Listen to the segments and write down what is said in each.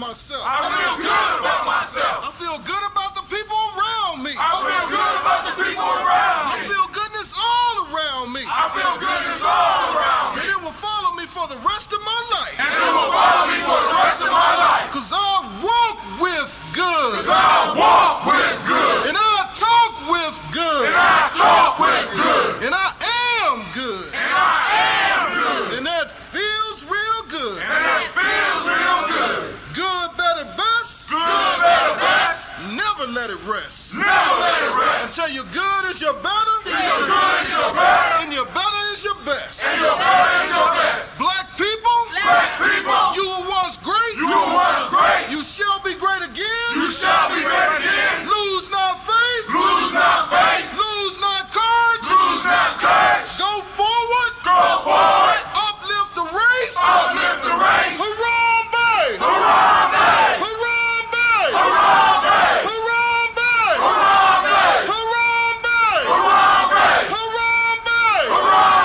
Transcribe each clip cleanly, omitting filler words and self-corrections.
myself. I feel good about myself. I feel good about the people around me. I feel good about the people around I me. feel goodness all around me. I feel goodness all around me. And it will follow me for the rest of my life. And it will follow me for the rest of my life. Cause I walk with good. Cause I walk with good. And I talk with good. And I talk with good. And I am good. And I am good. And that feels real good. And that feels real good. Good, better, best. Good, better, best. Never let it rest. Never let it rest. Until your good is your better. Till your good is your better. And your better is your best. And your better is your best. Black people. Black people. You were once great. You were once great. You shall be great again. You shall be great again. Lose not faith. Lose not faith. Lose not courage. Lose not courage. Go forward. Go forward. Uplift the race. Uplift the race. Harambe. Harambe. Harambe. Harambe. Harambe. Harambe. Harambe. Harambe. Harambe.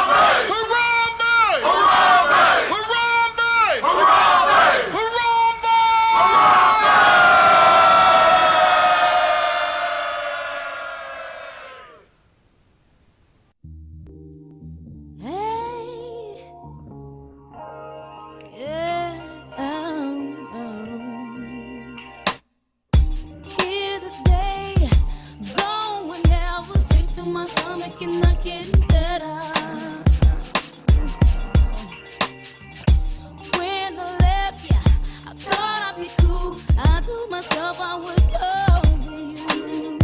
Harambe. Harambe. Harambe. Harambe. Harambe. Harambe. Hey, yeah, here today, going never sick to my stomach and not getting better. When I left you, I thought I'd be cool. I told myself I was over you.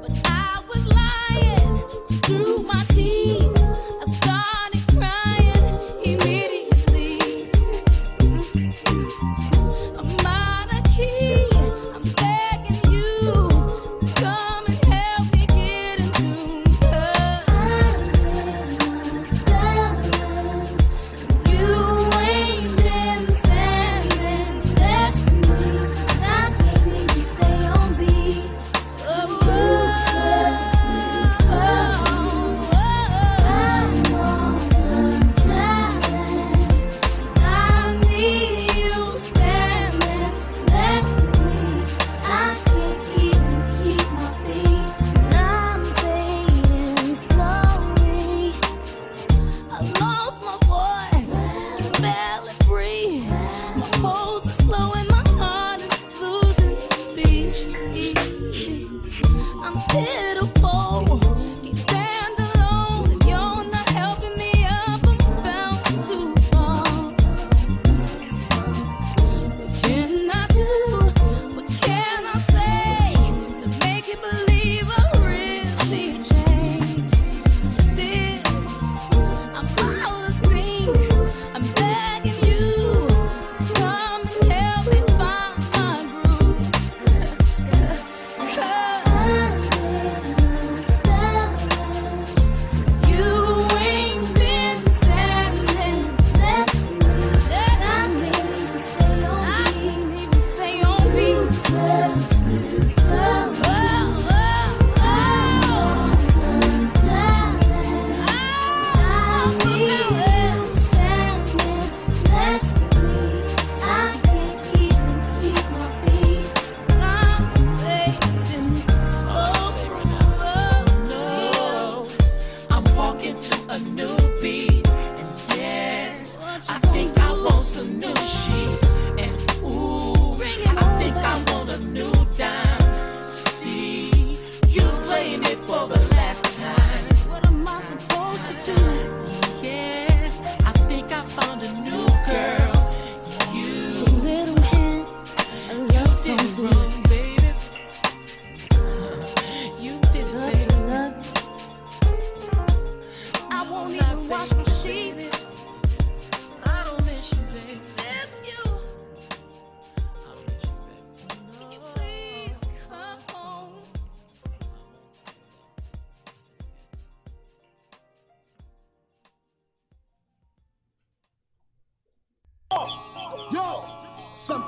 But I was lying through my teeth. I started crying immediately. I'm out of key. I'm begging you to come and help me get in tune. 'Cause you ain't been standing next to me. Not making me stay on beat. I need you standing next to me. I can't even keep my feet. I'm fading slowly. I lost my voice, can barely breathe. My pulse is slow and my heart is losing speed. I'm pitiful, can't stand alone. If you're not helping me up, I'm bound to fall. What can I do? What can I say to make you believe I really changed? Did I'm out of sync. I'm begging you, please come and help me find my groove. 'Cause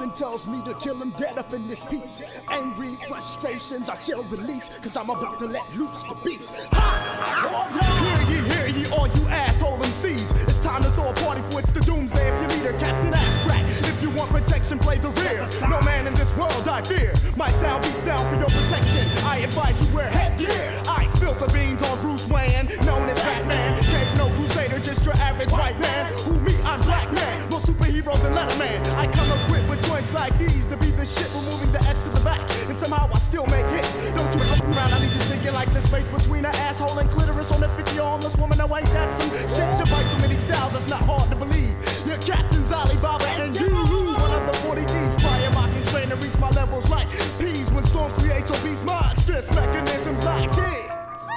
Something tells me to kill him dead up in this piece. Angry frustrations I shall release, cause I'm about to let loose the beast. Ha! Hear ye, all you asshole MCs. It's time to throw a party for it's the doomsday of your leader, Captain Ass Crack. If you want protection, play the rear. No man in this world I fear. My sound beats down for your protection. I advise you wear headgear. I spill the beans on Bruce Wayne, known as Batman. Cape no crusader, just your average white man. Who me? I'm Black Man. More superhero than Letterman. I come equipped with joints like these to be the shit, removing the S to the back. And somehow I still make hits. Don't you look around, I leave you stinking like the space between an asshole and clitoris on a 50-year homeless woman. No, ain't that some shit? You bite too many styles, that's not hard to believe. Your captain's Alibaba and you, one of the 40 thieves. Trying mocking, trying to reach my levels like peas when Storm creates obese monstrous mechanisms like this.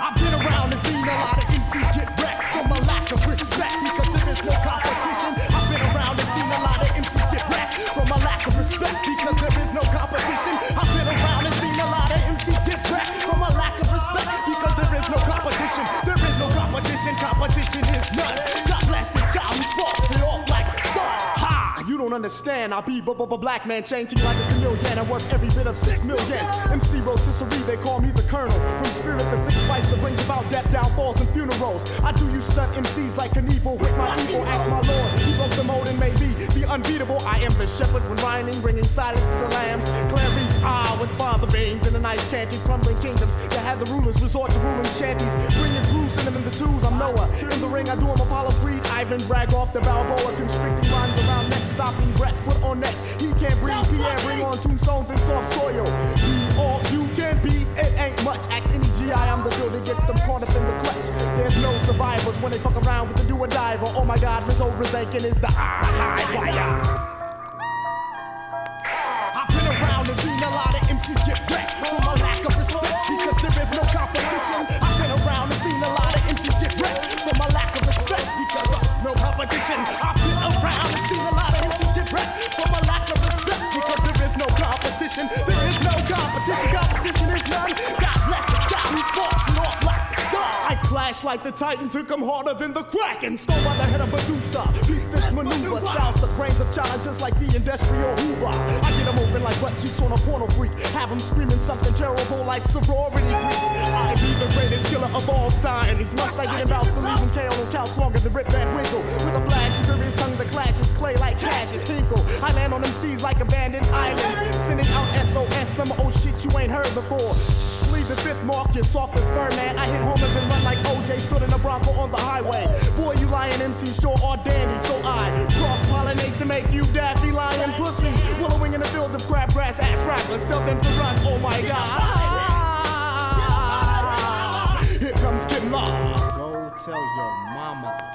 I've been around and seen a lot of MCs get wrecked from a lack of respect because there is no competition. I've been around and seen a lot of MCs get wrecked from a lack of respect because there is no competition. I've been around and seen a lot of MCs get wrecked from a lack of respect because there is no competition. There is no competition. Competition is none. God bless the child who sparks it off like the sun. Ha! You don't understand. I'll be black man changing like a chameleon. I'm worth every bit of 6 million. MC rotisserie, they call me the colonel. From spirit the six spice that brings about death, downfalls, and funerals. I do you stunt MCs like Knievel with my evil. Ask my lord, he broke the mold and made me the unbeatable. I am the shepherd when rhyming, bringing silence to the lambs. Clary's with father beans in the nice candy, crumbling kingdoms that have the rulers resort to ruling shanties. Bringing crews, send them in the twos. I'm Noah. In the ring, I do him Apollo Creed. Ivan drag off the Balboa, constricting rhymes around neck, stopping breath, foot on neck. He can't breathe. Pierre, bring on tombstones and soft soil. Be all you can be. It ain't much. Ask any GI, I'm the builder, gets them caught up in the clutch. There's no survivors when they fuck around with the do or diver. Oh my god, Miss Overzakin is the live wire. I've been around and seen a lot of MCs get wrecked from a lack of respect because there is no competition. I've been around and seen a lot of MCs get wrecked from a lack of respect because of no competition. I've been around and seen a lot of MCs get wrecked from a lack of respect because there is no competition. There is no competition. Competition is none. God bless the child who sparks it off like the sun. I clash like the Titan, took him harder than the Kraken. Stole by the head of Medusa. Beat this maneuver. Styles of grains of challenges like the industrial Hoover. I get them open like butt cheeks on a porno freak. Have them screaming something terrible like sorority grease. I be the greatest killer of all time. These must-I-get about to leave him KO on couch longer than Rip Van Winkle. With a flash, you hear his tongue that clashes clay like Cassius Hinkle. I land on them seas like abandoned islands. Sending out SOS, some old shit you ain't heard before. Leave the fifth mark, you're soft as fur, man. I hit homers and run like OJ, spilling a Bronco on the highway. Boy, you lying MCs sure are dandy, so I cross-pollinate to make you daffy lion pussy. Wallowing in a field of crabgrass ass rappers, tell them to run, oh my god. Here comes Kid Law. Go tell your mama.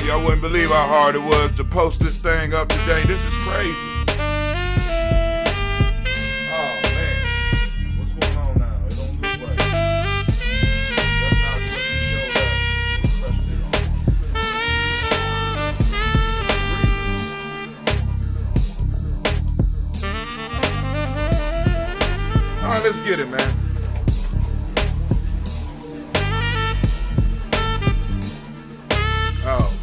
Y'all wouldn't believe how hard it was to post this thing up today. This is crazy. Oh man, what's going on now? It don't look right. That's not what you showed up. Pressed it on. All right, let's get it, man. Oh.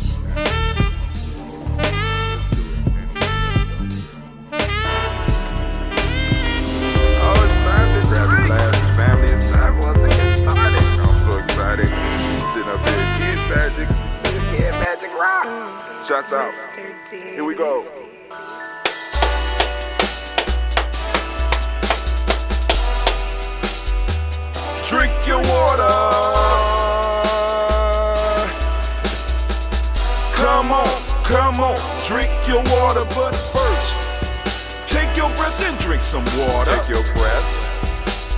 Shots out. Here we go. Drink your water. Come on, drink your water. But first, take your breath and drink some water. Take your breath.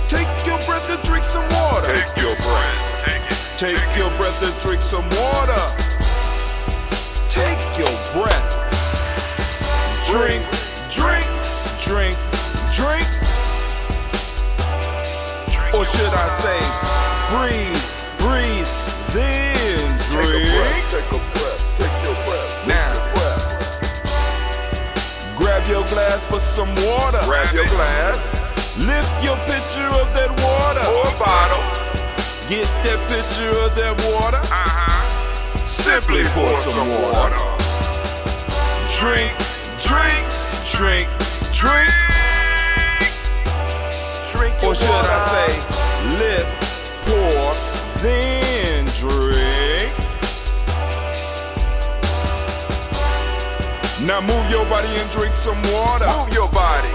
Take your breath and drink some water. Take your breath. Take your breath and drink some water. Take your breath. Drink, drink, drink, drink. Or should I say, breathe, breathe, then drink. Take a breath, take your breath. Now, grab your glass for some water. Grab your glass. Lift your pitcher of that water. Or a bottle. Get that pitcher of that water. Simply pour some water. Drink, drink, drink, drink. Or should I say, lift, pour, then drink. Now move your body and drink some water. Move your body.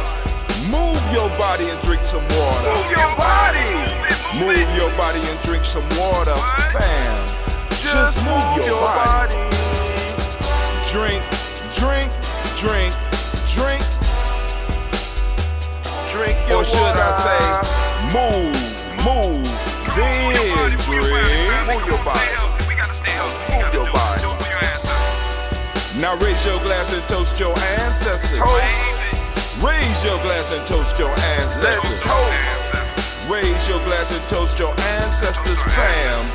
Move your body and drink some water. Move your body. Move your body and drink some water. Bam. Just move your body. Drink, drink, drink, drink. Drink your water. Or should I say, move, then drink. Move your body. Move your body. Now raise your glass and toast your ancestors. Raise your glass and toast your ancestors. Raise your glass and toast your ancestors, fam.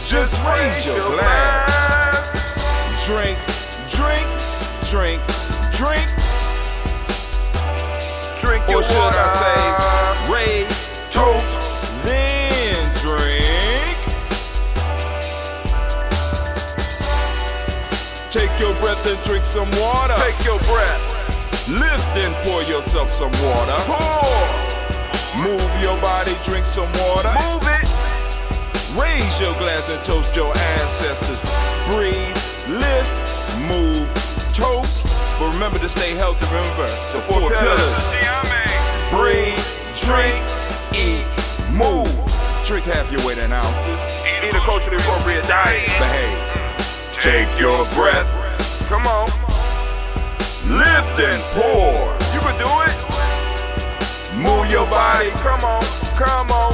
Just raise your glass. Drink, drink, drink, drink. Drink your water. Or should I say, raise, toast, then drink. Take your breath and drink some water. Take your breath. Lift and pour yourself some water. Pour. Move your body, drink some water. Move it. Raise your glass and toast your ancestors. Breathe, lift, move, toast. But remember to stay healthy. Remember the four pillars. Breathe, drink, eat, move. Drink half your weight in ounces. Eat a culturally appropriate diet. Behave. Take your breath. Come on. Lift and pour. You can do it. Move your body. Come on. Come on.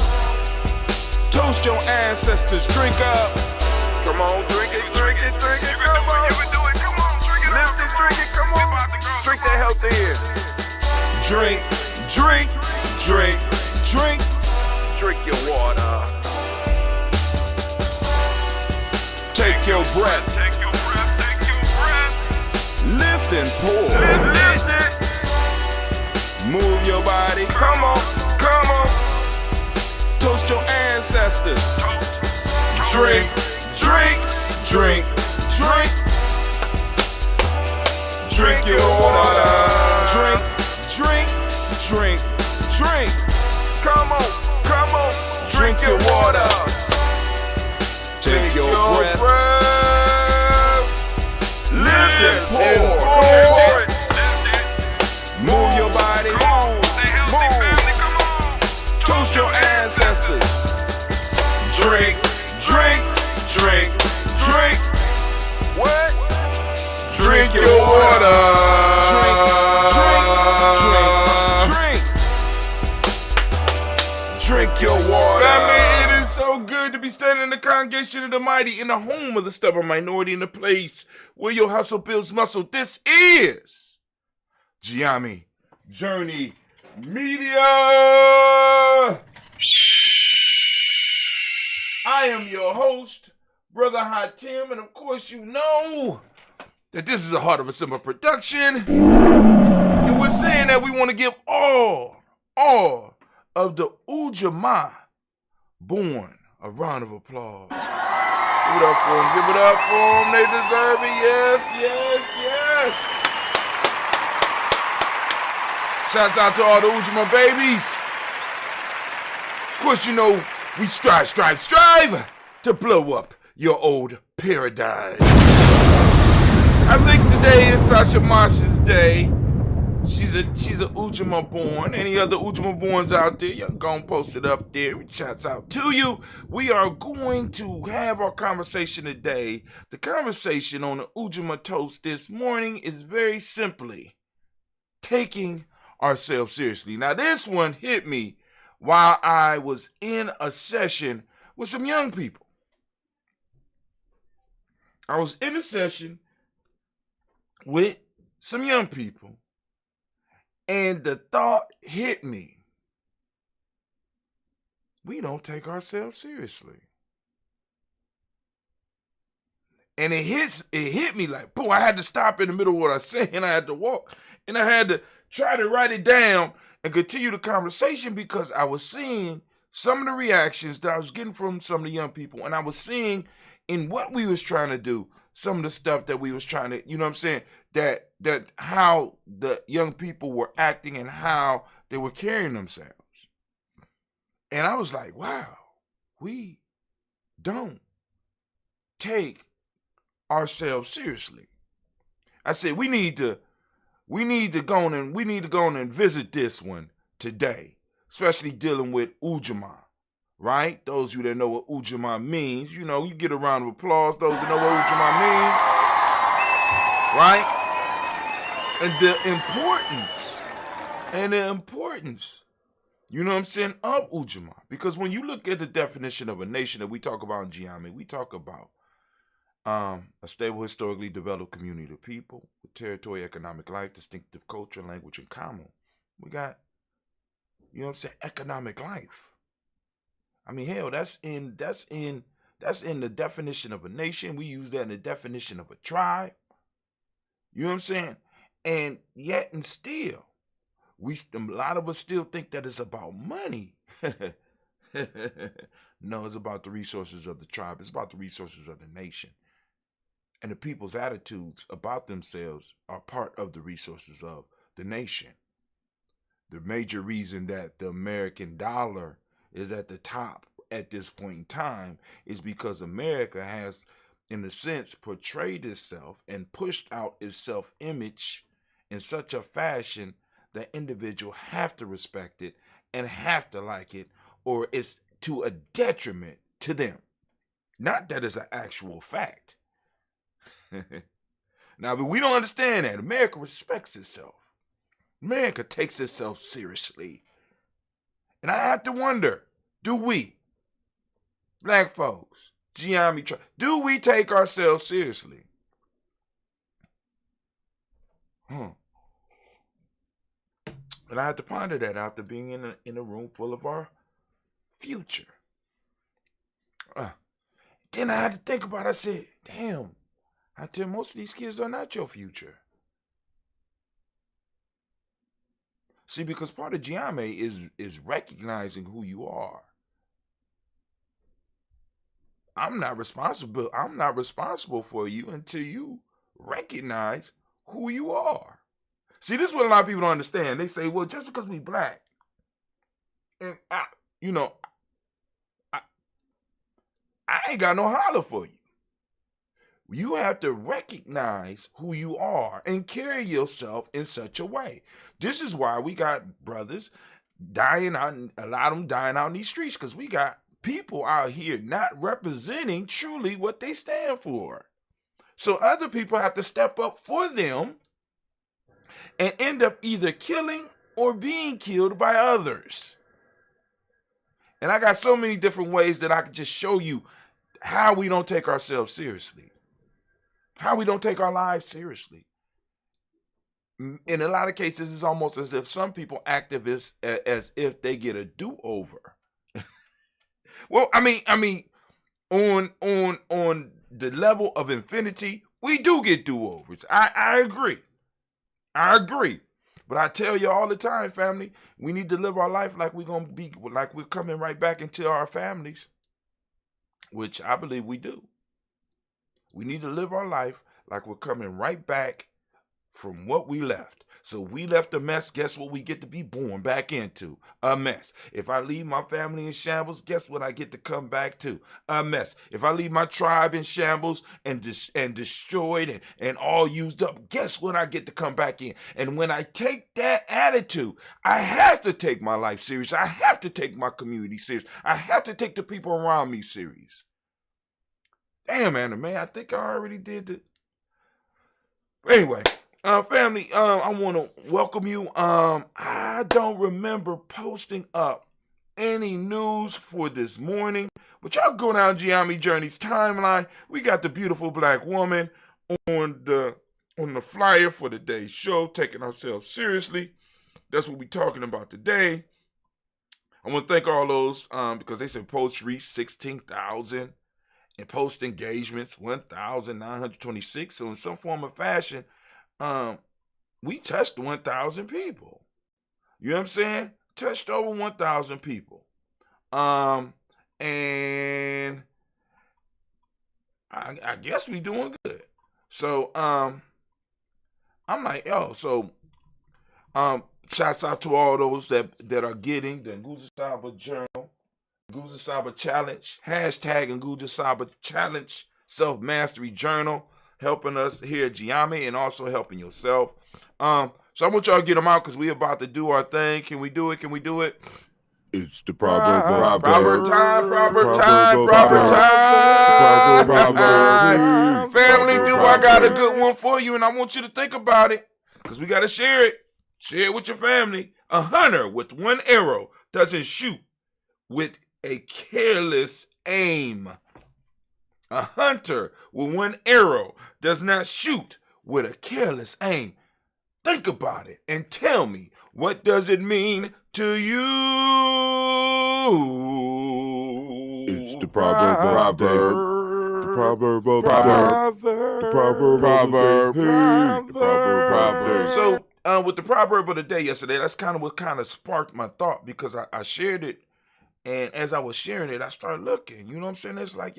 Toast your ancestors. Drink up. Come on. Drink it. Drink it. Drink it. Come on. You can do it. Come on. Drink it. Lift it. Drink it. Come on. Drink that health in. Drink. Drink. Drink. Drink. Drink your water. Take your breath. Take your breath. Take your breath. Lift and pour. Lift it. Move your body. Come on. Come on. Toast your ancestors. Drink. Drink. Drink. Drink. Drink your water. Drink. Drink. Drink. Drink. Come on. Come on. Drink your water. Take your breath. Lift and pour. Move your body. Take your water. Family, it is so good to be standing in the congregation of the mighty, in the home of the stubborn minority, in the place where your hustle builds muscle. This is Ujamaa Journey Media. I am your host, Brother Hot Tim, and of course you know that this is a Heart of a Simple production. And we're saying that we want to give all of the Ujamaa born a round of applause. Give it up for them. Give it up for them. They deserve it. Yes, yes, yes. Shouts out to all the Ujamaa babies. Of course, you know, we strive to blow up your old paradigm. I think today is Tasha Marsh's day. She's a Ujamaa born. Any other Ujamaa borns out there, y'all gonna post it up there. Shouts out to you. We are going to have our conversation today. The conversation on the Ujamaa toast this morning is very simply taking ourselves seriously. Now, this one hit me while I was in a session with some young people. I was in a session with some young people, and the thought hit me. We don't take ourselves seriously. And it hit me like, boom, I had to stop in the middle of what I said, and I had to walk, and I had to try to write it down and continue the conversation because I was seeing some of the reactions that I was getting from some of the young people, and I was seeing in what we was trying to do, some of the stuff that we was trying to, you know what I'm saying, that how the young people were acting and how they were carrying themselves. And I was like, wow, we don't take ourselves seriously. I said, we need to go on and visit this one today, especially dealing with Ujamaa. Right? Those of you that know what Ujamaa means, you know, you get a round of applause. Those that know what Ujamaa means, right? And the importance, you know what I'm saying, of Ujamaa. Because when you look at the definition of a nation that we talk about in Ujamaa, we talk about a stable, historically developed community of people with territory, economic life, distinctive culture, language, and common. We got, you know what I'm saying, economic life. I mean, hell, that's in the definition of a nation. We use that in the definition of a tribe. You know what I'm saying? And yet and still, a lot of us still think that it's about money. No, it's about the resources of the tribe. It's about the resources of the nation. And the people's attitudes about themselves are part of the resources of the nation. The major reason that the American dollar is at the top at this point in time is because America has, in a sense, portrayed itself and pushed out its self-image in such a fashion that individuals have to respect it and have to like it, or it's to a detriment to them. Not that it's an actual fact. Now, but we don't understand that. America respects itself. America takes itself seriously. And I have to wonder, do we, black folks, Ujamaa, do we take ourselves seriously? And I had to ponder that after being in a room full of our future. Then I had to think about it. I said, damn, I tell most of these kids are not your future. See, because part of Ujamaa is recognizing who you are. I'm not responsible for you until you recognize who you are. See, this is what a lot of people don't understand. They say, well, just because we black, and I ain't got no holler for you. You have to recognize who you are and carry yourself in such a way. This is why we got brothers dying out, and a lot of them dying out in these streets, because we got people out here not representing truly what they stand for. So other people have to step up for them and end up either killing or being killed by others. And I got so many different ways that I could just show you how we don't take ourselves seriously, how we don't take our lives seriously. In a lot of cases, it's almost as if some people act as if they get a do-over. Well, I mean, on the level of infinity, we do get do-overs. I agree. But I tell you all the time, family, we need to live our life like we're coming right back into our families, which I believe we do. We need to live our life like we're coming right back from what we left. So we left a mess. Guess what we get to be born back into? A mess. If I leave my family in shambles, guess what I get to come back to? A mess. If I leave my tribe in shambles and destroyed and all used up, guess what I get to come back in? And when I take that attitude, I have to take my life serious. I have to take my community serious. I have to take the people around me serious. Damn, man, I think I already did it. Anyway. Family, I want to welcome you. I don't remember posting up any news for this morning, but y'all go down Ujamaa Journey's timeline. We got the beautiful black woman on the flyer for today's show, taking ourselves seriously. That's what we're talking about today. I want to thank all those because they said posts reached 16,000 and post engagements 1,926. So in some form or fashion, we touched 1,000 people. You know what I'm saying? Touched over 1,000 people. And I guess we doing good. So, I'm like, shouts out to all those that are getting the Nguza Saba Journal, Nguza Saba Challenge, hashtag Nguza Saba Challenge, Self-Mastery Journal, helping us here at Ujamaa and also helping yourself. So I want y'all to get them out because we about to do our thing. Can we do it? It's the proverb time. Family, I got a good one for you, and I want you to think about it because we got to share it. Share it with your family. A hunter with one arrow doesn't shoot with a careless aim. A hunter with one arrow does not shoot with a careless aim. Think about it and tell me, what does it mean to you? It's the proverb. The proverb. So, with the proverb of the day yesterday, that's kind of what kind of sparked my thought because I shared it. And as I was sharing it, I started looking. You know what I'm saying? It's like,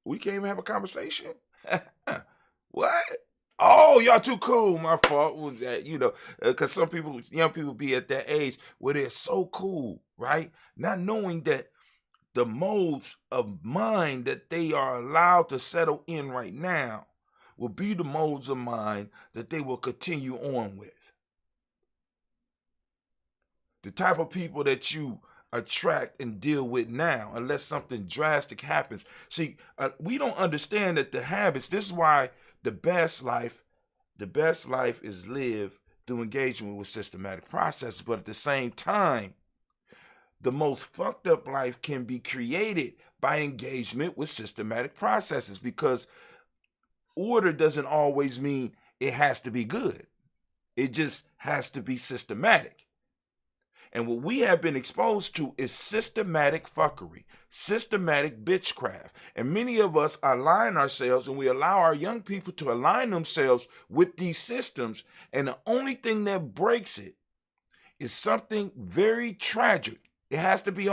we can't even have a conversation. What? Oh, y'all too cool. My fault was that, because some people, young people be at that age where they're so cool, right? Not knowing that the modes of mind that they are allowed to settle in right now will be the modes of mind that they will continue on with. The type of people that you attract and deal with now, unless something drastic happens. See, we don't understand that the habits, this is why the best life is lived through engagement with systematic processes. But at the same time, the most fucked up life can be created by engagement with systematic processes because order doesn't always mean it has to be good. It just has to be systematic. And what we have been exposed to is systematic fuckery, systematic bitchcraft. And many of us align ourselves and we allow our young people to align themselves with these systems. And the only thing that breaks it is something very tragic. It has to be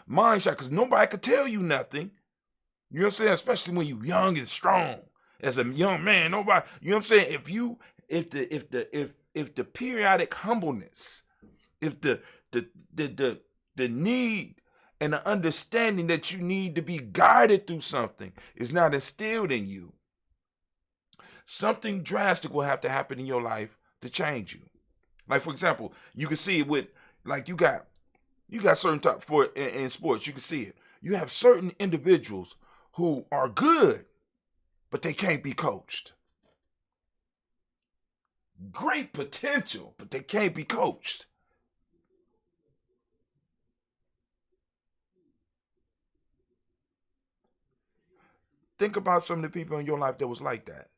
mind shot because nobody could tell you nothing. You know what I'm saying? Especially when you're young and strong. As a young man, nobody, you know what I'm saying? If the periodic humbleness, if the need and the understanding that you need to be guided through something is not instilled in you, something drastic will have to happen in your life to change you. Like, for example, you can see it with, like, you got certain type in sports, you can see it. You have certain individuals who are good, but they can't be coached. Great potential, but they can't be coached. think about some of the people in your life that was like that.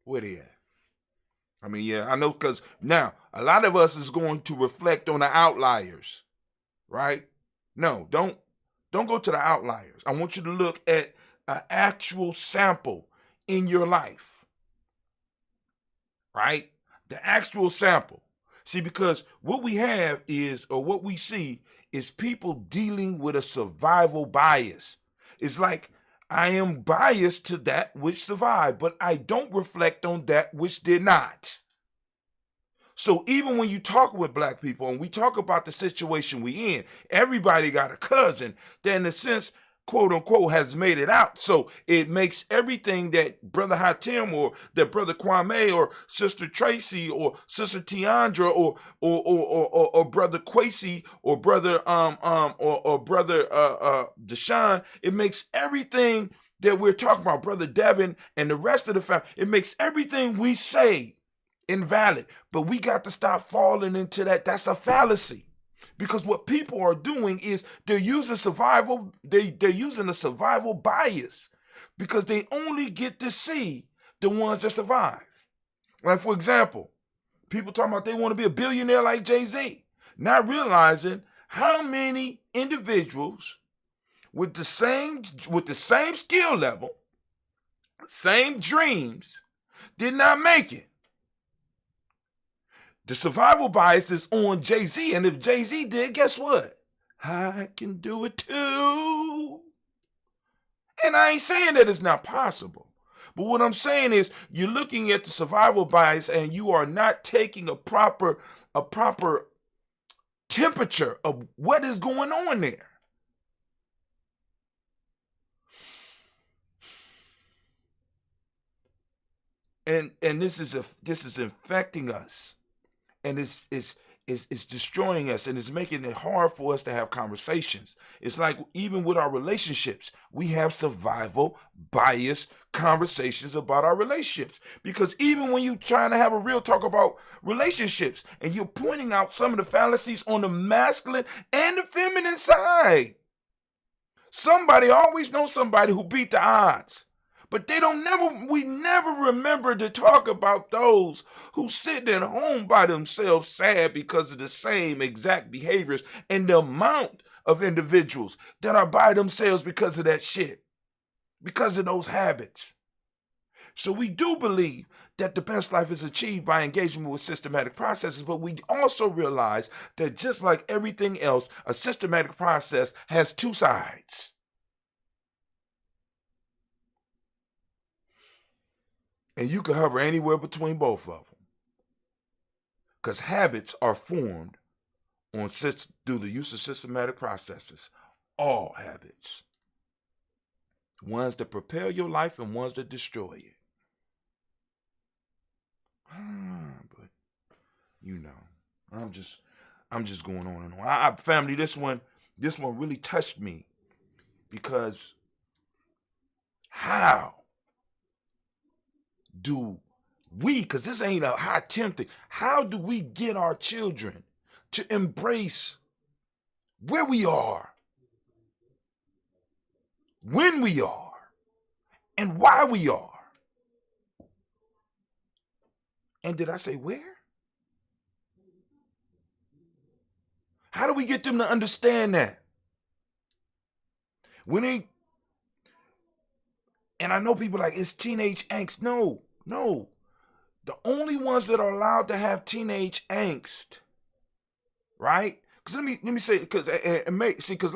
Where they at? I mean, yeah, I know, because now a lot of us is going to reflect on the outliers, right? No, don't go to the outliers. I want you to look at an actual sample in your life, right? The actual sample. See, because what we have is, or what we see is people dealing with a survival bias. It's like, I am biased to that which survived, but I don't reflect on that which did not. So even when you talk with black people and we talk about the situation we in, everybody got a cousin that in a sense, quote unquote, has made it out. So it makes everything that Brother Hatim or that Brother Kwame or Sister Tracy or Sister Tiandra or Brother Quasi or Brother or Brother Deshaun, it makes everything that we're talking about, Brother Devin and the rest of the family, it makes everything we say invalid. But we got to stop falling into that. That's a fallacy. Because what people are doing is they're using survival, they're using a survival bias because they only get to see the ones that survive. Like, for example, people talking about they want to be a billionaire like Jay-Z, not realizing how many individuals with the same skill level, same dreams, did not make it. The survival bias is on Jay-Z, and if Jay-Z did, guess what? I can do it too. And I ain't saying that it's not possible. But what I'm saying is you're looking at the survival bias and you are not taking a proper temperature of what is going on there. And this is infecting us. And it's destroying us, and it's making it hard for us to have conversations. It's like even with our relationships, we have survival bias conversations about our relationships. Because even when you're trying to have a real talk about relationships and you're pointing out some of the fallacies on the masculine and the feminine side, somebody always knows somebody who beat the odds. But we never remember to talk about those who sit at home by themselves sad because of the same exact behaviors and the amount of individuals that are by themselves because of that shit, because of those habits. So we do believe that the best life is achieved by engagement with systematic processes, but we also realize that just like everything else, a systematic process has two sides. And you can hover anywhere between both of them. Because habits are formed through the use of systematic processes. All habits. Ones that propel your life and ones that destroy it. But, you know, I'm just going on and on. Family, this one really touched me. Because how do we, because this ain't a high tempting, how do we get our children to embrace where we are, when we are, and why we are? And did I say where? How do we get them to understand that? And I know people like, it's teenage angst. No. The only ones that are allowed to have teenage angst, right? Because let me say, because a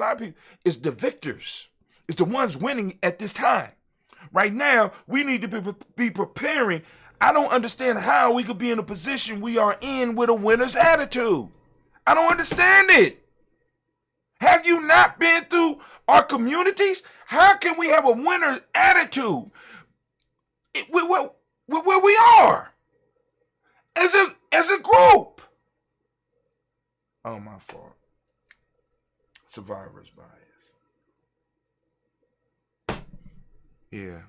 lot of people, it's the victors. It's the ones winning at this time. Right now, we need to be preparing. I don't understand how we could be in a position we are in with a winner's attitude. I don't understand it. Have you not been through our communities? How can we have a winner's attitude where we are as a group? Oh, my fault. Survivor's bias. Yeah.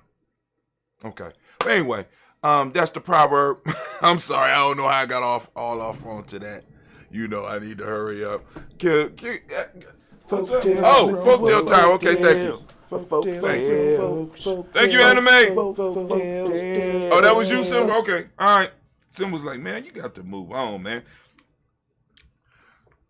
Okay. But anyway, that's the proverb. I'm sorry. I don't know how I got off onto that. You know, I need to hurry up. Folktale time. Okay, thank you. Thank you, Anime. Oh, that was you, Simba? Okay, all right. Simba was like, man, you got to move on, man.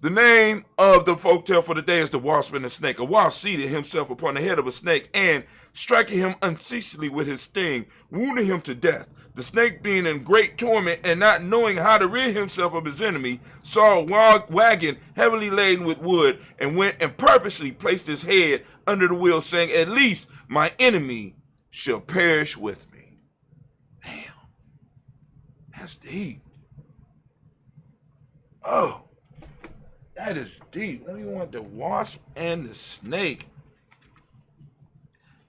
The name of the folktale for the day is The Wasp and the Snake. A wasp seated himself upon the head of a snake and, striking him unceasingly with his sting, wounded him to death. The snake, being in great torment and not knowing how to rid himself of his enemy, saw a wagon heavily laden with wood and went and purposely placed his head under the wheel, saying, at least my enemy shall perish with me. Damn. That's deep. Oh. That is deep. Let me want the wasp and the snake.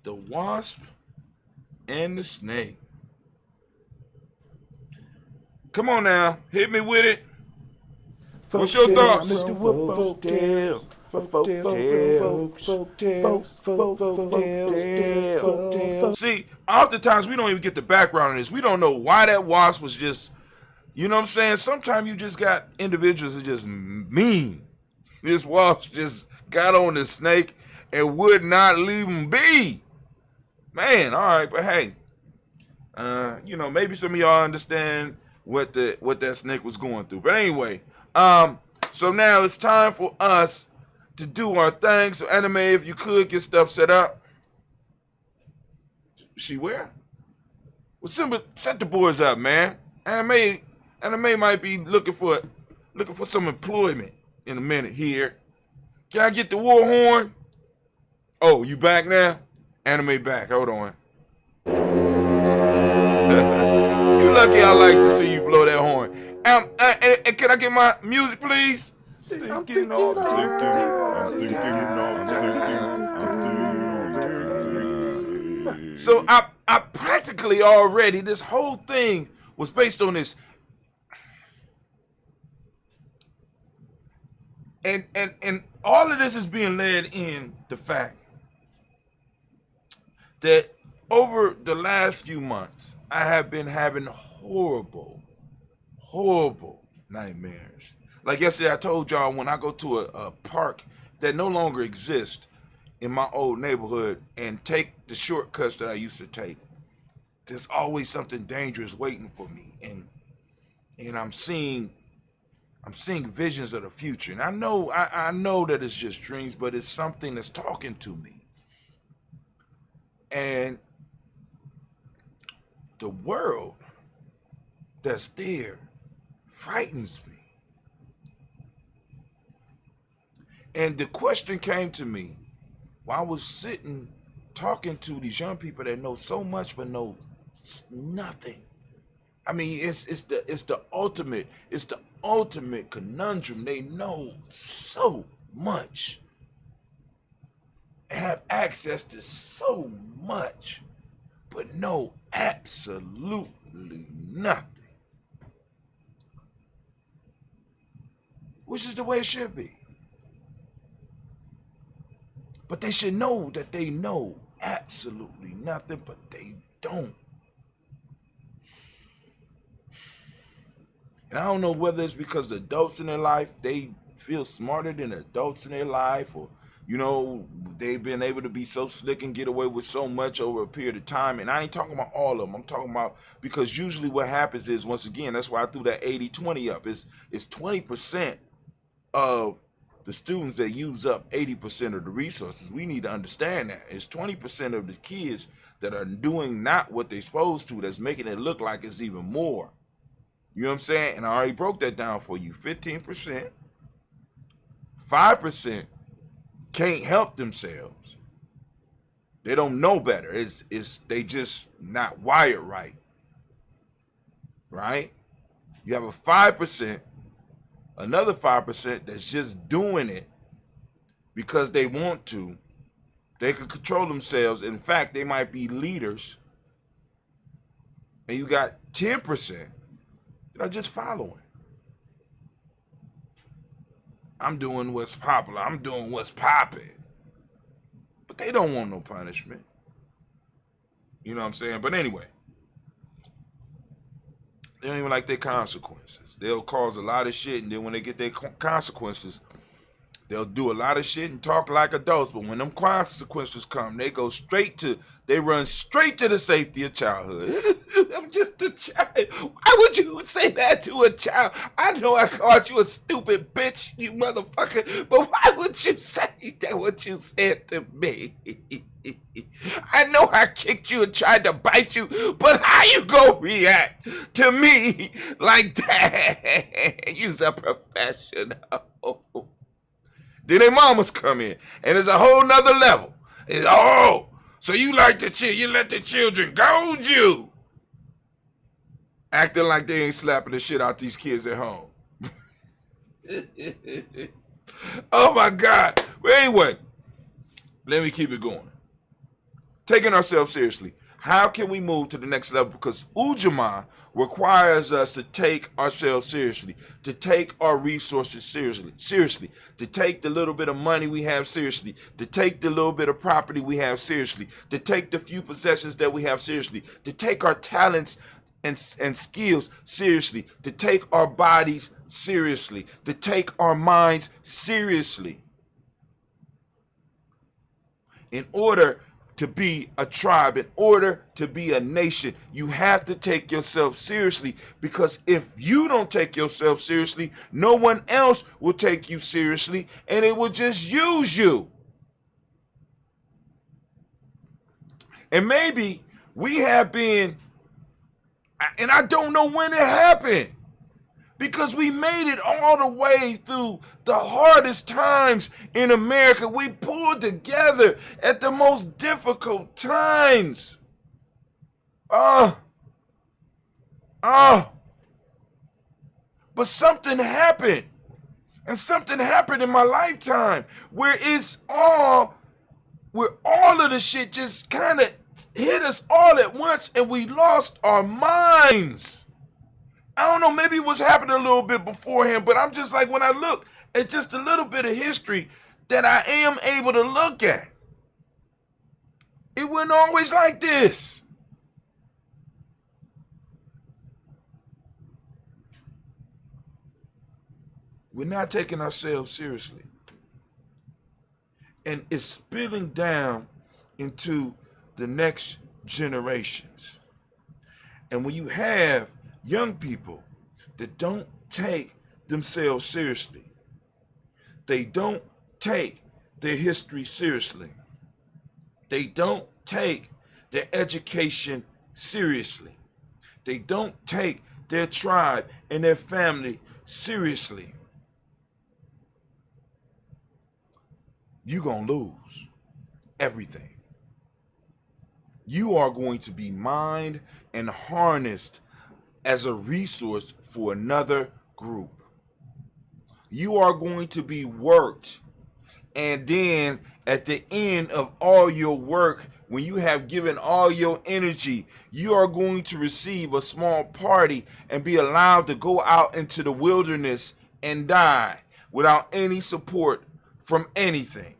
The wasp and the snake. Come on now. Hit me with it. What's your thoughts? See, oftentimes we don't even get the background on this. We don't know why that wasp was just, you know what I'm saying? Sometimes you just got individuals that just mean. This wasp just got on the snake and would not leave him be. Man, all right, but hey, you know, maybe some of y'all understand what that snake was going through. But anyway, so now it's time for us to do our thing. So Anime, if you could get stuff set up. She where? Well, Simba, set the boards up, man. Anime might be looking for some employment in a minute here. Can I get the war horn? Oh, you back now? Anime back. Hold on. You lucky I like to see you blow that horn. And can I get my music, please? So I practically already, this whole thing was based on this. And all of this is being led in the fact that over the last few months, I have been having horrible nightmares. Like yesterday, I told y'all when I go to a park that no longer exists in my old neighborhood and take the shortcuts that I used to take, there's always something dangerous waiting for me. And I'm seeing visions of the future. And I know that it's just dreams, but it's something that's talking to me. And the world that's there frightens me. And the question came to me while I was sitting talking to these young people that know so much but know nothing. I mean, it's the ultimate conundrum. They know so much, have access to so much, but know absolutely nothing. Which is the way it should be. But they should know that they know absolutely nothing, but they don't. And I don't know whether it's because the adults in their life, they feel smarter than the adults in their life, or, you know, they've been able to be so slick and get away with so much over a period of time. And I ain't talking about all of them. I'm talking about, because usually what happens is, once again, that's why I threw that 80-20 up. It's 20% of the students that use up 80% of the resources. We need to understand that. It's 20% of the kids that are doing not what they're supposed to, that's making it look like it's even more. You know what I'm saying? And I already broke that down for you. 15%, 5% can't help themselves. They don't know better. They just not wired right. Right? You have a 5%, another 5% that's just doing it because they want to. They can control themselves. In fact, they might be leaders. And you got 10% that are just following. I'm doing what's popular. I'm doing what's popping. But they don't want no punishment. You know what I'm saying? But anyway, they don't even like their consequences. They'll cause a lot of shit, and then when they get their consequences, They'll do a lot of shit and talk like adults, but when them consequences come, they run straight to the safety of childhood. I'm just a child. Why would you say that to a child? I know I called you a stupid bitch, you motherfucker, but why would you say that what you said to me? I know I kicked you and tried to bite you, but how you gonna react to me like that? You's a professional. Then their mamas come in, and it's a whole nother level. It's, oh, so you like the you let the children goad you. Acting like they ain't slapping the shit out these kids at home. Oh my God. Well, anyway, let me keep it going. Taking ourselves seriously. How can we move to the next level? Because Ujamaa requires us to take ourselves seriously, to take our resources seriously, to take the little bit of money we have seriously, to take the little bit of property we have seriously, to take the few possessions that we have seriously, to take our talents and skills seriously, to take our bodies seriously, to take our minds seriously. In order to be a tribe, in order to be a nation, you have to take yourself seriously, because if you don't take yourself seriously, no one else will take you seriously, and it will just use you. And maybe we have been, and I don't know when it happened, because we made it all the way through the hardest times in America. We pulled together at the most difficult times. But something happened. And something happened in my lifetime where all of the shit just kind of hit us all at once, and we lost our minds. I don't know, maybe it was happening a little bit beforehand, but I'm just like, when I look at just a little bit of history that I am able to look at, it wasn't always like this. We're not taking ourselves seriously. And it's spilling down into the next generations. And when you have young people that don't take themselves seriously, they don't take their history seriously, they don't take their education seriously, they don't take their tribe and their family seriously, you're gonna lose everything. You are going to be mined and harnessed as a resource for another group. You are going to be worked, and then at the end of all your work, when you have given all your energy, you are going to receive a small party and be allowed to go out into the wilderness and die without any support from anything.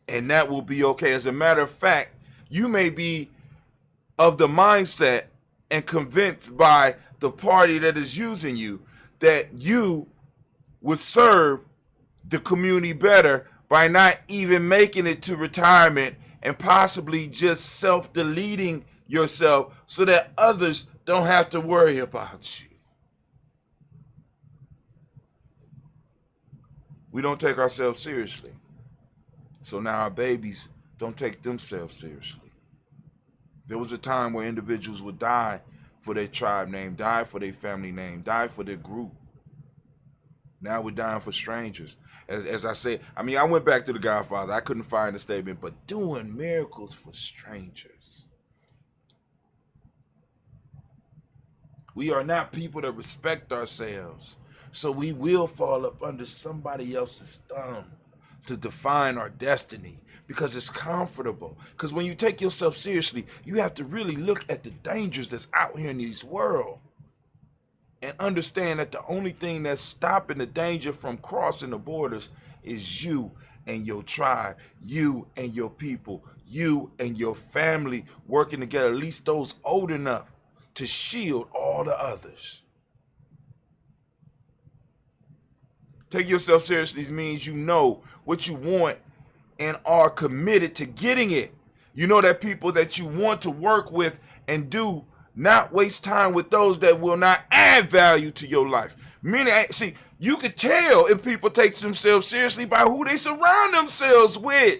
And that will be okay. As a matter of fact, you may be of the mindset and convinced by the party that is using you that you would serve the community better by not even making it to retirement and possibly just self-deleting yourself so that others don't have to worry about you. We don't take ourselves seriously. So now our babies don't take themselves seriously. There was a time where individuals would die for their tribe name, die for their family name, die for their group. Now we're dying for strangers. As I said, I went back to The Godfather. I couldn't find a statement, but doing miracles for strangers. We are not people that respect ourselves, so we will fall up under somebody else's thumb to define our destiny because it's comfortable. Because when you take yourself seriously, you have to really look at the dangers that's out here in this world and understand that the only thing that's stopping the danger from crossing the borders is you and your tribe, you and your people, you and your family working together, at least those old enough to shield all the others. Take yourself seriously means you know what you want and are committed to getting it. You know that people that you want to work with and do not waste time with those that will not add value to your life. Meaning, see, you can tell if people take themselves seriously by who they surround themselves with.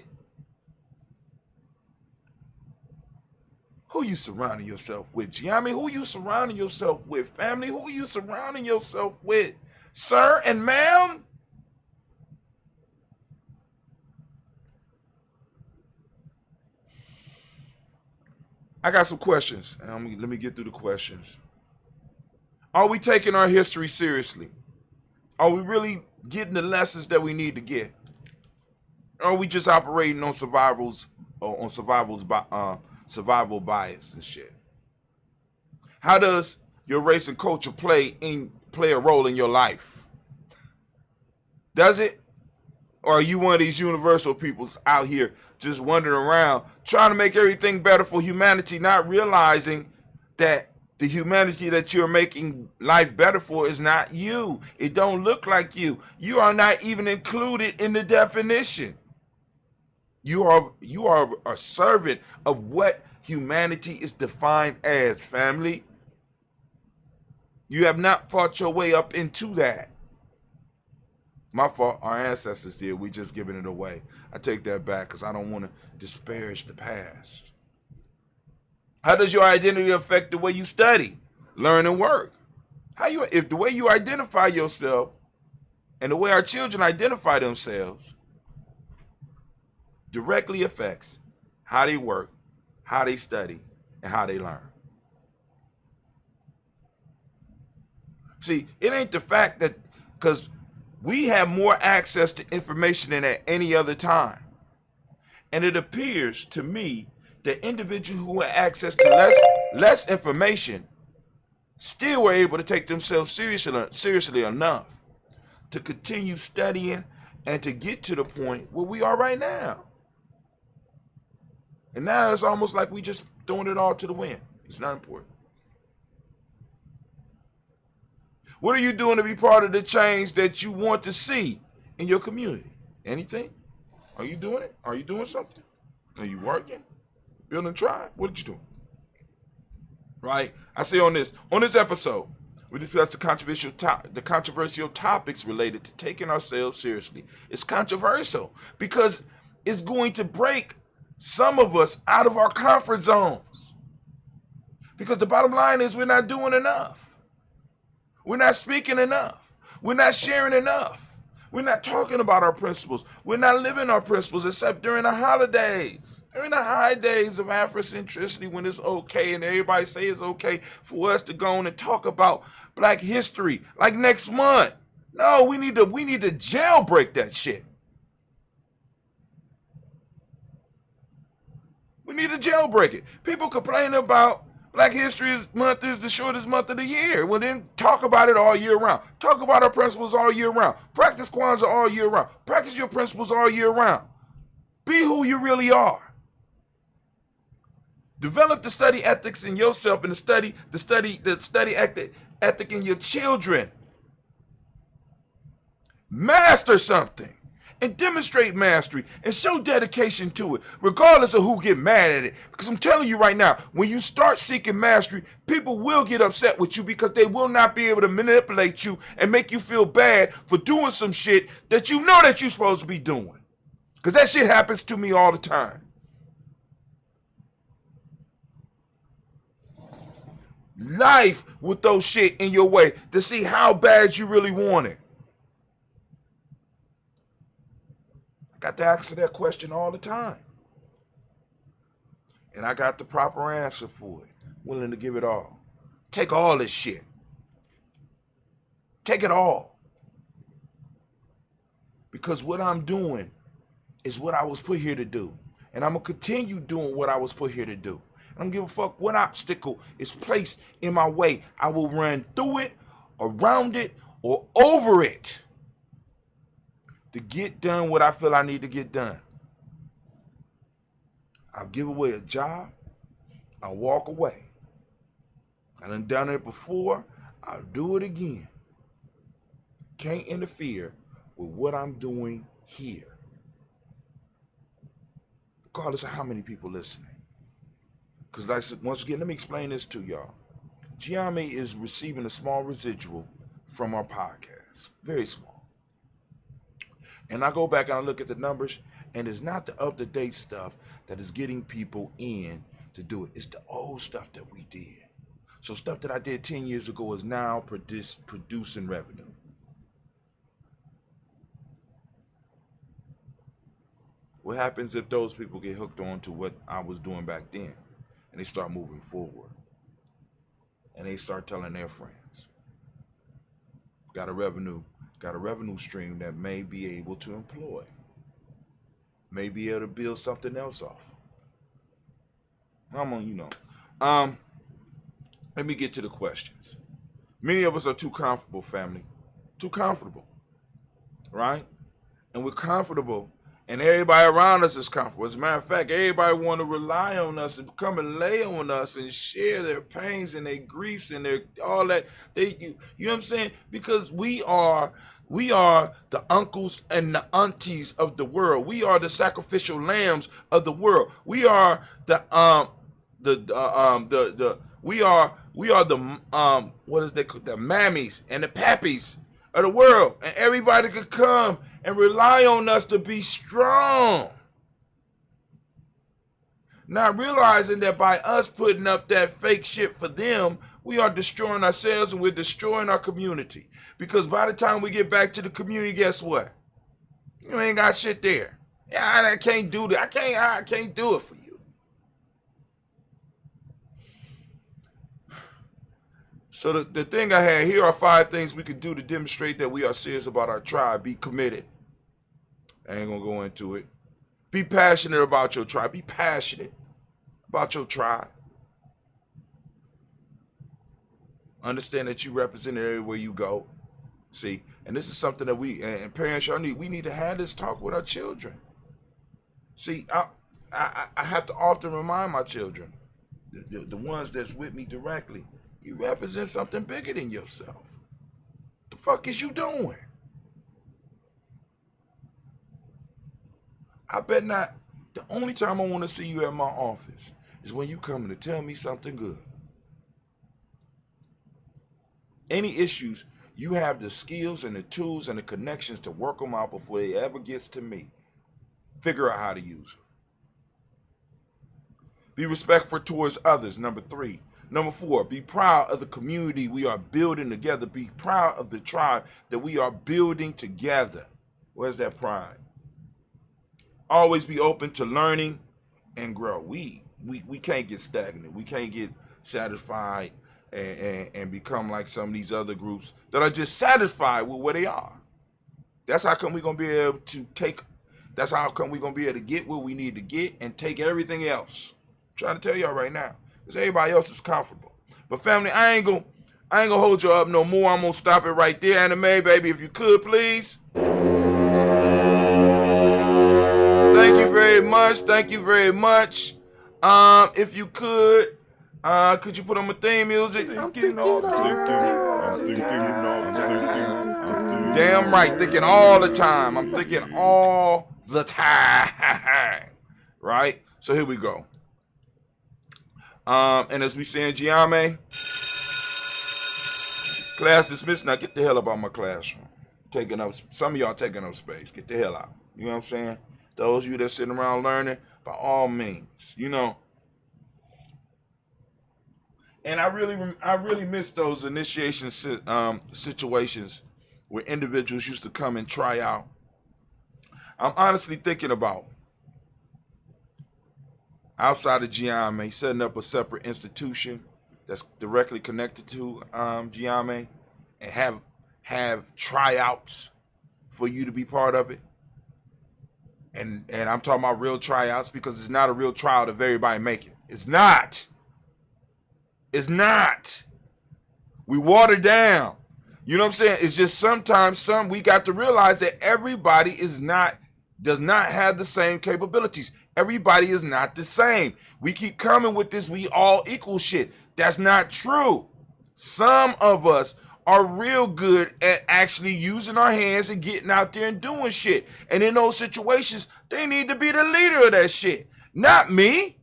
Who you surrounding yourself with, Ujamaa? Who you surrounding yourself with, family? Who you surrounding yourself with, sir and ma'am? I got some questions. Let me get through the questions. Are we taking our history seriously? Are we really getting the lessons that we need to get? Or are we just operating on survival bias and shit? How does your race and culture play a role in your life? Does it? Or are you one of these universal peoples out here just wandering around trying to make everything better for humanity, not realizing that the humanity that you're making life better for is not you? It don't look like you. You are not even included in the definition. You are a servant of what humanity is defined as, family. You have not fought your way up into that. My fault, our ancestors did. We just giving it away. I take that back because I don't want to disparage the past. How does your identity affect the way you study, learn, and work? If the way you identify yourself and the way our children identify themselves directly affects how they work, how they study, and how they learn. See, it ain't the fact that, because we have more access to information than at any other time. And it appears to me that individuals who have access to less information still were able to take themselves seriously enough to continue studying and to get to the point where we are right now. And now it's almost like we just throwing it all to the wind. It's not important. What are you doing to be part of the change that you want to see in your community? Anything? Are you doing it? Are you doing something? Are you working? Building a tribe? What are you doing? Right? I say on this episode, we discuss the controversial topics related to taking ourselves seriously. It's controversial because it's going to break some of us out of our comfort zones. Because the bottom line is we're not doing enough. We're not speaking enough. We're not sharing enough. We're not talking about our principles. We're not living our principles except during the holidays. During the high days of Afrocentricity, when it's okay and everybody say it's okay for us to go on and talk about Black history like next month. No, we need to jailbreak that shit. We need to jailbreak it. People complain about Black History Month is the shortest month of the year. Well, then talk about it all year round. Talk about our principles all year round. Practice Kwanzaa all year round. Practice your principles all year round. Be who you really are. Develop the study ethics in yourself and the study ethic in your children. Master something and demonstrate mastery and show dedication to it, regardless of who get mad at it. Because I'm telling you right now, when you start seeking mastery, people will get upset with you because they will not be able to manipulate you and make you feel bad for doing some shit that you know that you're supposed to be doing. Because that shit happens to me all the time. Life with those shit in your way to see how bad you really want it. I got to answer that question all the time. And I got the proper answer for it. Willing to give it all. Take all this shit. Take it all. Because what I'm doing is what I was put here to do. And I'm going to continue doing what I was put here to do. I don't give a fuck what obstacle is placed in my way. I will run through it, around it, or over it to get done what I feel I need to get done. I'll give away a job. I'll walk away. I done it before. I'll do it again. Can't interfere with what I'm doing here, regardless of how many people listening. Because like, once again, let me explain this to y'all. Ujamaa is receiving a small residual from our podcast, very small. And I go back and I look at the numbers, and it's not the up-to-date stuff that is getting people in to do it. It's the old stuff that we did. So stuff that I did 10 years ago is now producing revenue. What happens if those people get hooked on to what I was doing back then, and they start moving forward, and they start telling their friends? Got a revenue stream that may be able to employ, may be able to build something else off. Let me get to the questions. Many of us are too comfortable, family. Too comfortable, right? And we're comfortable, and everybody around us is comfortable. As a matter of fact, everybody want to rely on us and come and lay on us and share their pains and their griefs and their all that. You know what I'm saying? Because we are the uncles and the aunties of the world. We are the sacrificial lambs of the world. We are the mammies and the pappies of the world, and everybody could come and rely on us to be strong. Not realizing that by us putting up that fake shit for them, we are destroying ourselves and we're destroying our community. Because by the time we get back to the community, guess what? You ain't got shit there. Yeah, I can't do that. I can't do it for you. So the thing I had here are 5 things we could do to demonstrate that we are serious about our tribe. Be committed. I ain't gonna go into it. Be passionate about your tribe. Be passionate about your tribe. Understand that you represent it everywhere you go. See, and this is something that we and parents y'all we need to have this talk with our children. See, I have to often remind my children, the ones that's with me directly, you represent something bigger than yourself. The fuck is you doing? I bet not. The only time I want to see you at my office is when you coming to tell me something good. Any issues, you have the skills and the tools and the connections to work them out before it ever gets to me. Figure out how to use them. Be respectful towards others, number 3. Number 4, be proud of the community we are building together. Be proud of the tribe that we are building together. Where's that pride? Always be open to learning and grow. We can't get stagnant. We can't get satisfied and become like some of these other groups that are just satisfied with where they are. That's how come we're going to be able to that's how come we're going to be able to get where we need to get and take everything else. I'm trying to tell y'all right now. Because everybody else is comfortable. But family, I ain't gonna hold you up no more. I'm gonna stop it right there. Anime, baby, if you could, please. Thank you very much. Thank you very much. If you could you put on my theme music? I'm thinking all the time. Damn right, thinking all the time. I'm thinking all the time. Right? So here we go. And as we say in Ujamaa, class dismissed. Now get the hell up out my classroom. Some of y'all taking up space. Get the hell out. You know what I'm saying? Those of you that sitting around learning, by all means, you know. And I really miss those initiation situations where individuals used to come and try out. I'm honestly thinking about, outside of Ujamaa, setting up a separate institution that's directly connected to Ujamaa and have tryouts for you to be part of it. And I'm talking about real tryouts, because it's not a real trial if everybody make it. It's not. It's not. We water down. You know what I'm saying? It's just sometimes we got to realize that everybody does not have the same capabilities. Everybody is not the same. We keep coming with this, we all equal shit. That's not true. Some of us are real good at actually using our hands and getting out there and doing shit. And in those situations, they need to be the leader of that shit, not me,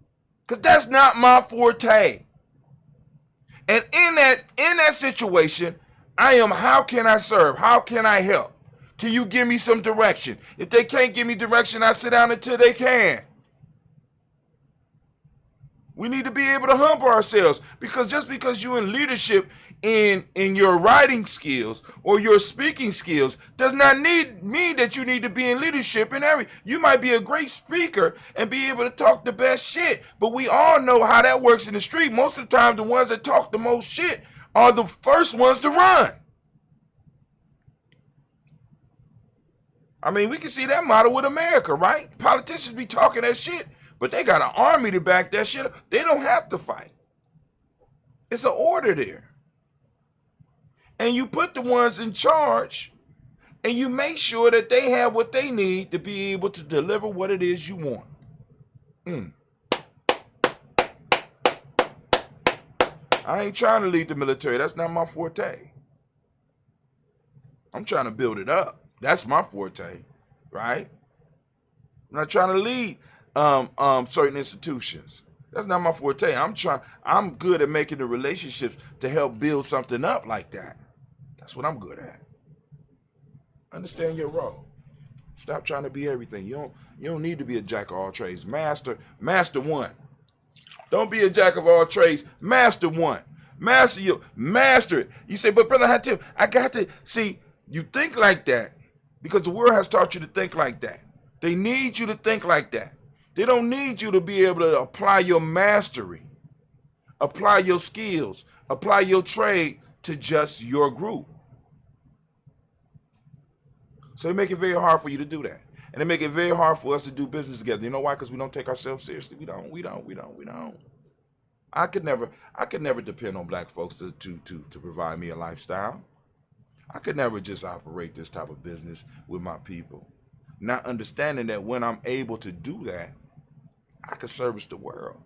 because that's not my forte. And in that situation, I am, how can I serve? How can I help? Can you give me some direction? If they can't give me direction, I sit down until they can. We need to be able to humble ourselves, because just because you're in leadership in your writing skills or your speaking skills does not mean that you need to be in leadership in every. You might be a great speaker and be able to talk the best shit, but we all know how that works in the street. Most of the time, the ones that talk the most shit are the first ones to run. I mean, we can see that model with America, right? Politicians be talking that shit, but they got an army to back that shit up. They don't have to fight. It's an order there. And you put the ones in charge, and you make sure that they have what they need to be able to deliver what it is you want. I ain't trying to lead the military. That's not my forte. I'm trying to build it up. That's my forte, right? I'm not trying to lead certain institutions. That's not my forte. I'm good at making the relationships to help build something up like that. That's what I'm good at. Understand your role. Stop trying to be everything. You don't need to be a jack of all trades. Master one. Don't be a jack of all trades. Master one. Master it. You say, but Brother Hatim, I got to see. You think like that because the world has taught you to think like that. They need you to think like that. They don't need you to be able to apply your mastery, apply your skills, apply your trade to just your group. So they make it very hard for you to do that. And they make it very hard for us to do business together. You know why? Because we don't take ourselves seriously. We don't. I could never depend on black folks to provide me a lifestyle. I could never just operate this type of business with my people. Not understanding that when I'm able to do that, I can service the world.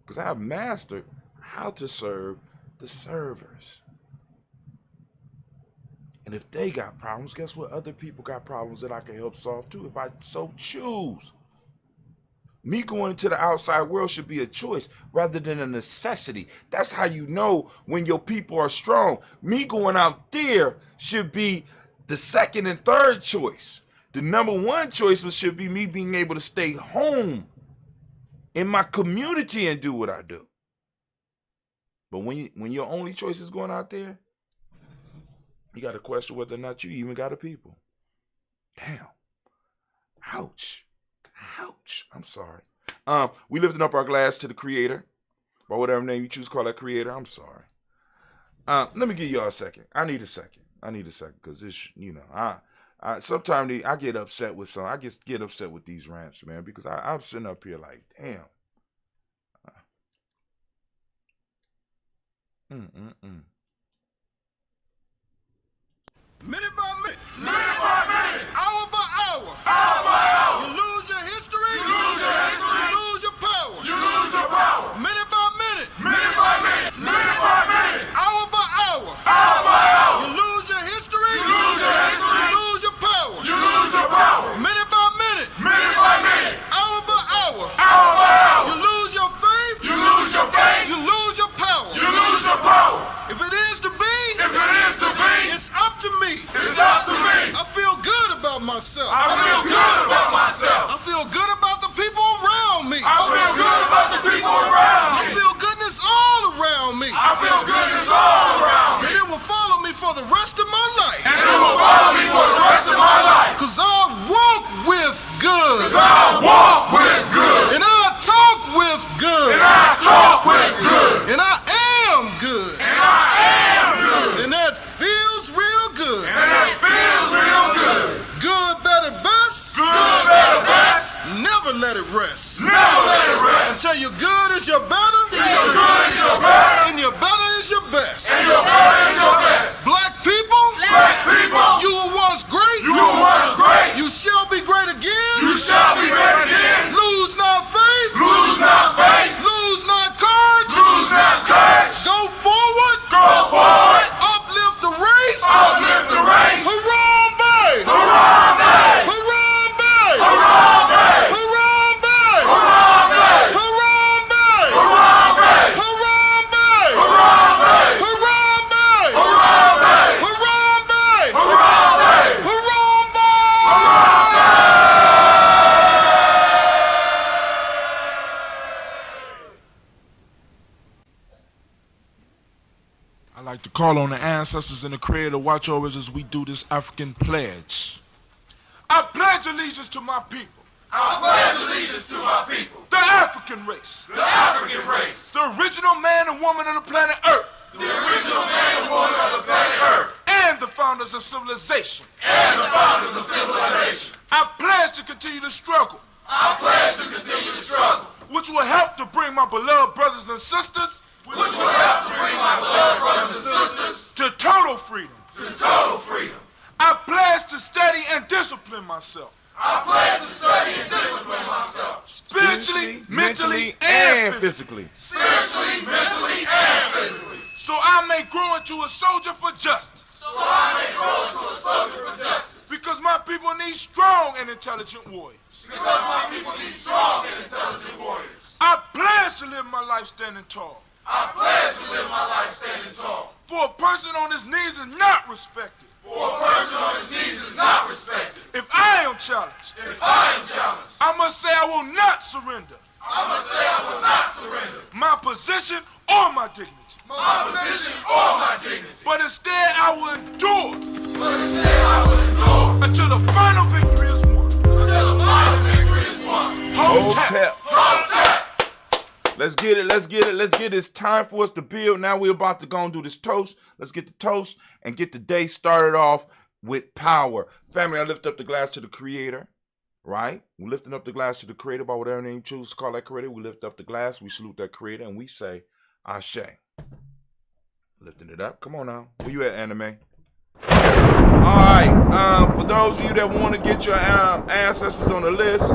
Because I have mastered how to serve the servers. And if they got problems, guess what? Other people got problems that I can help solve too if I so choose. Me going into the outside world should be a choice rather than a necessity. That's how you know when your people are strong. Me going out there should be the second and third choice. The number one choice should be me being able to stay home in my community and do what I do. But when your only choice is going out there, you got to question whether or not you even got a people. Damn. Ouch. I'm sorry. We lifting up our glass to the Creator, by whatever name you choose to call that Creator. I'm sorry. Let me give y'all a second. I need a second because this, I sometimes I get upset with some. I get upset with these rants, man, because I'm sitting up here like, damn. Minute by minute. Minute by minute. Hour by hour. Hour by hour. You lose your history. You lose your history. You lose your power. You lose your power. Minute by minute. Minute by minute. Minute by minute. Hour by hour. Hour by hour. You lose your history. You lose your history. You lose your power. You lose your power. Minute by minute. Minute by minute. Hour by hour. Hour by hour. You lose your faith. You lose your faith. You lose your power. You lose your power. If it is to be. If it is to be. It's up to me. It's up to me. I feel good about myself. I feel good about myself. I feel good about the people around me. I feel good about the people around me. I feel goodness all around me. I feel goodness all around me. And it will follow me for the rest of my life. And it will follow me for the rest of my life. Cause I walk with good. Cause I walk with good. And I talk with good. And I talk with good. And I am good. And I am good. And that feels real good. And that feels real good. Good, better, best. Good, better, best. Never let it rest. Never let it rest. Until your good is your better. Till your good is your better. And your better is your best. And your better call on the ancestors and the Creator to watch over us as we do this African pledge. I pledge allegiance to my people. I pledge allegiance to my people. The African race. The African race. The original man and woman of the planet Earth. The original man and woman of the planet Earth. And the founders of civilization. And the founders of civilization. I pledge to continue to struggle. I pledge to continue to struggle. Which will help to bring my beloved brothers and sisters. Which will help to bring my beloved brothers and sisters. To total freedom. To total freedom. I pledge to study and discipline myself. I pledge to study and discipline myself. Spiritually, mentally, and physically. Spiritually, mentally, and physically. So I may grow into a soldier for justice. So I may grow into a soldier for justice. Because my people need strong and intelligent warriors. Because my people need strong and intelligent warriors. I pledge to live my life standing tall. I pledge to live my life standing tall. For a person on his knees is not respected. For a person on his knees is not respected. If I am challenged, If I am challenged, I must say I will not surrender I must say I will not surrender my position or my dignity. my position or my dignity. But instead I will endure But instead I will endure until the final victory is won. until the final victory is won. Hold tap. Hold tap. Let's get it. Let's get it. Let's get it. It's time for us to build. Now we're about to go and do this toast. Let's get the toast and get the day started off with power. Family, I lift up the glass to the Creator, right? We're lifting up the glass to the Creator by whatever name you choose to call that Creator. We lift up the glass. We salute that Creator and we say, Ashe. Lifting it up. Come on now. Where you at, Anime? All right. For those of you that want to get your ancestors on the list,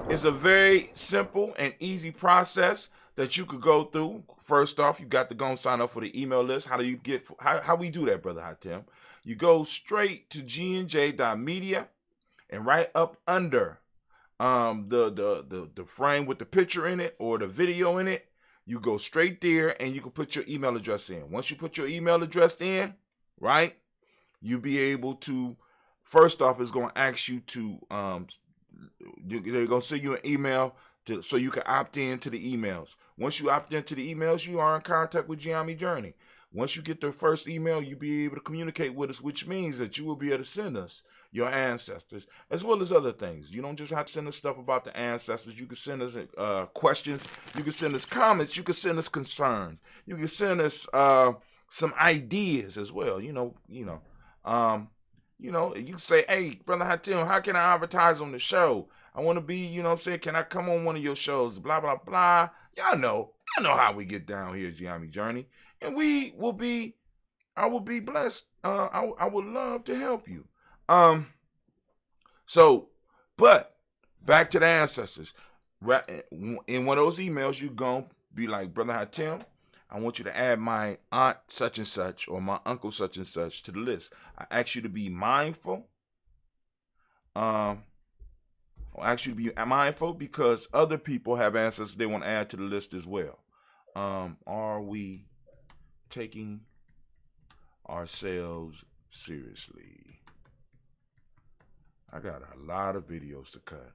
it's a very simple and easy process that you could go through. First off, you got to go and sign up for the email list. How do you get? How we do that, Brother Hatem? You go straight to gnj.media, and right up under the frame with the picture in it or the video in it, you go straight there and you can put your email address in. Once you put your email address in, right, you'll be able to. First off, it's going to ask you to. They're going to send you an email so you can opt in to the emails. Once you opt into the emails, you are in contact with Ujamaa Journey. Once you get the first email, you'll be able to communicate with us, which means that you will be able to send us your ancestors, as well as other things. You don't just have to send us stuff about the ancestors. You can send us questions. You can send us comments. You can send us concerns. You can send us some ideas as well. You can say, hey, Brother Hatem, how can I advertise on the show? I want to be, can I come on one of your shows? Blah, blah, blah. Y'all know how we get down here at Ujamaa Journey. And I will be blessed. I would love to help you. But back to the ancestors. In one of those emails, you're going to be like, Brother Hatem, I want you to add my aunt such and such or my uncle such and such to the list. I ask you to be mindful. I'll ask you to be mindful because other people have ancestors they want to add to the list as well. Are we taking ourselves seriously? I got a lot of videos to cut.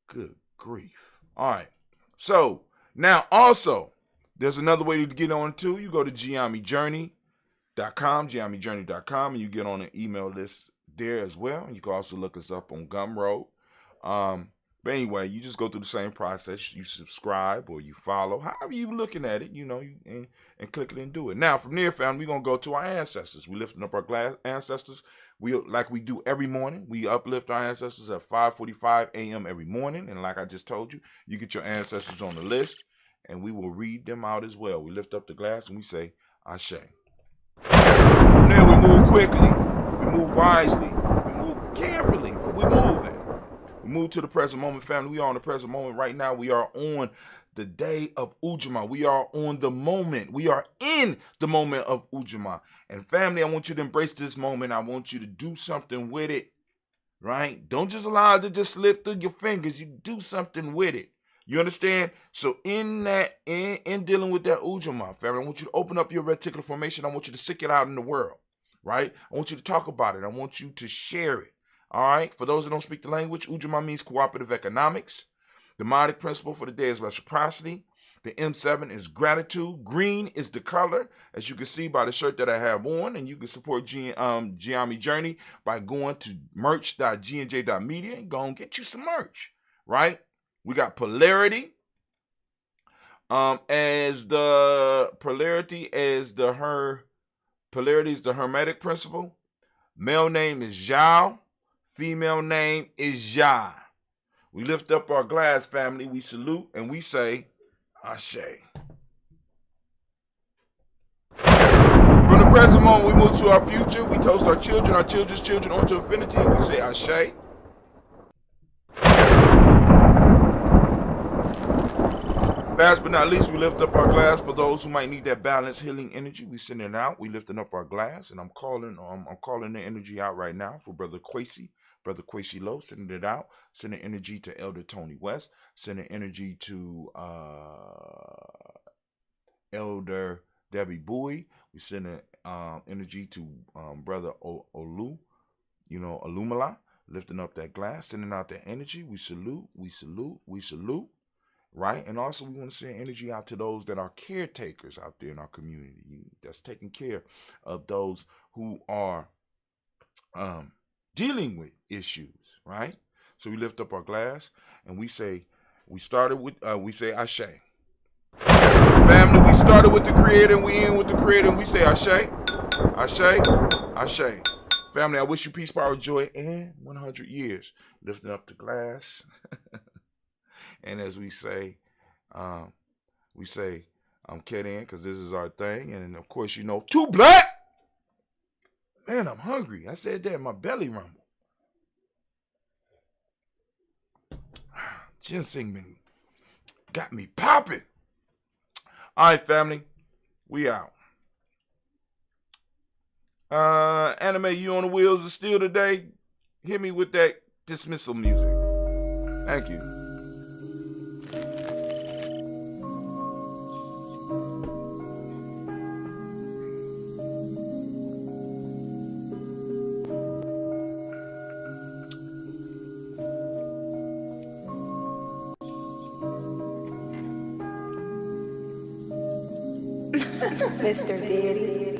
Good grief. All right. So now also, there's another way to get on too. You go to GuyameeJourney.com, and you get on an email list there as well. You can also look us up on Gumroad. But anyway, you just go through the same process. You subscribe or you follow, however you looking at it, and click it and do it. Now, from there, family, we're going to go to our ancestors. We're lifting up our ancestors. Like we do every morning, we uplift our ancestors at 5:45 a.m. every morning. And like I just told you, you get your ancestors on the list, and we will read them out as well. We lift up the glass and we say, Ashe. From there, we move quickly. We move wisely. We move carefully, but we're moving. We move to the present moment, family. We are on the present moment right now. We are on the day of Ujamaa. We are on the moment. We are in the moment of Ujamaa. And family, I want you to embrace this moment. I want you to do something with it, right? Don't just allow it to just slip through your fingers. You do something with it. You understand? So in dealing with that Ujamaa, family, I want you to open up your reticular formation. I want you to stick it out in the world, right? I want you to talk about it. I want you to share it. All right, for those that don't speak the language, Ujamaa means cooperative economics. The demonic principle for the day is reciprocity. The M7 is gratitude. Green is the color, as you can see by the shirt that I have on. And you can support Ujamaa Journey by going to merch.gnj.media and go and get you some merch, right? We got polarity. Polarity is the hermetic principle. Male name is Zhao. Female name is Ya. We lift up our glass, family. We salute and we say, Ashe. From the present moment, we move to our future. We toast our children's children onto infinity. We say Ashe. Last but not least, we lift up our glass for those who might need that balanced healing energy. We send it out. We lifting up our glass, and I'm calling the energy out right now for Brother Kwesi Lowe, sending it out. Sending energy to Elder Tony West. Sending energy to Elder Debbie Bowie. We sending energy to Brother Olu, Olumala. Lifting up that glass, sending out that energy. We salute. Right? And also we want to send energy out to those that are caretakers out there in our community that's taking care of those who are dealing with issues, right? So we lift up our glass and we say Ashe. Family, we started with the Creator and we end with the Creator and we say Ashe, Ashe, Ashe. Family, I wish you peace, power, joy, and 100 years. Lifting up the glass. And as we say, I'm kidding because this is our thing. And of course, too black. Man, I'm hungry. I said that, my belly rumble. Ginseng got me popping. All right, family, we out. Anime, you on the wheels of steel today? Hit me with that dismissal music. Thank you. Mr. Diddy.